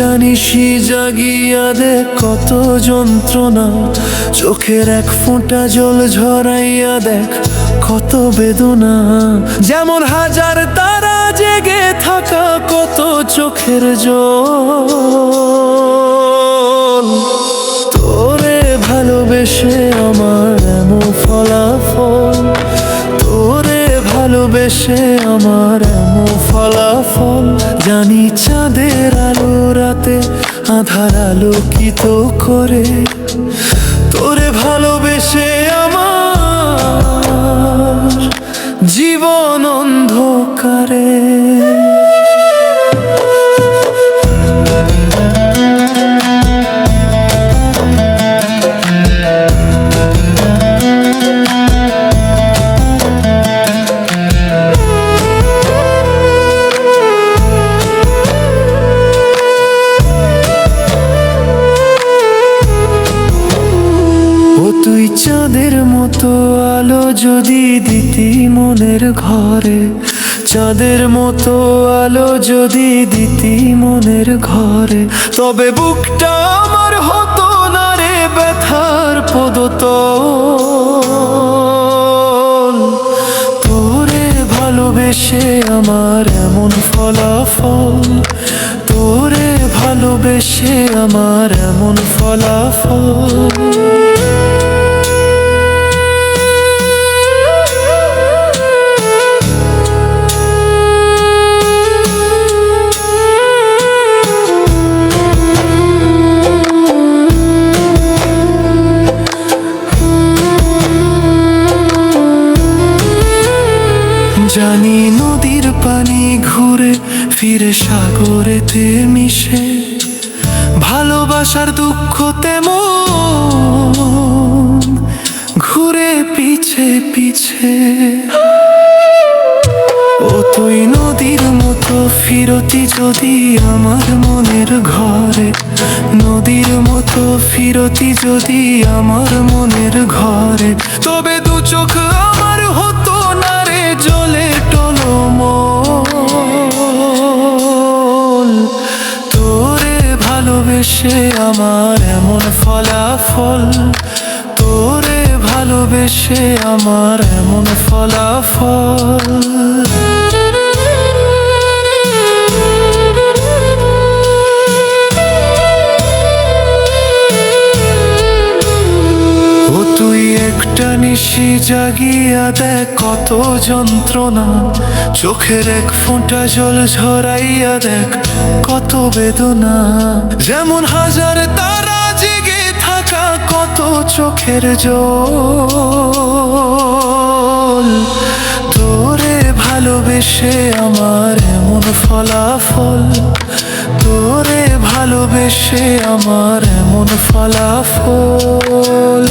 একটা নিশি জাগিয়া দে কত যন্ত্রণা, চোখের এক ফোঁটা জল ঝরাইয়া দেখ কত বেদনা। যেমন হাজার তারা জেগে থাকা কত চোখের জল। তোরে ভালোবেসে আমার এমন ফলাফল, তোরে ভালোবেসে আমার এমন ফলাফল। জানি চাঁদের আলো রাতে আধার আলোকিত করে, তোরে ভালোবেসে আমার জীবন অন্ধকারে। তুই চাঁদের মতো আলো যদি দিতি মনের ঘরে, চাঁদের মতো আলো যদি দিতি মনের ঘরে, তবে বুকটা আমার হতো না রে ব্যথার পদতল। তোরে ভালোবেসে আমার এমন ফলাফল, তোরে ভালোবেসে আমার এমন ফলাফল। জানি নদীর পানি ঘুরে ফিরে সাগরেতে মিশে, ভালোবাসার দুঃখ তেমন ঘুরে পিছে পিছে। ও তুই নদীর মতো ফিরতি যদি আমার মনের ঘরে, নদীর মতো ফিরতি যদি আমার মনের ঘরে, তবে দু চোখ আমার হতো না রে জলে টলমল। তোরে ভালোবেসে আমার এমন ফলাফল, তোরে ভালোবেসে আমার এমন ফলাফল। তুই একটা নিশি জাগিয়া দেখ কত যন্ত্রণা, চোখের এক ফোঁটা জল ঝরাইয়া দেখ কত বেদনা। যেমন হাজার তারা জেগে থাকা কত চোখের জল। তোরে ভালোবেসে আমার এমন ফলাফল, তোরে ভালোবেসে আমার এমন ফলাফল।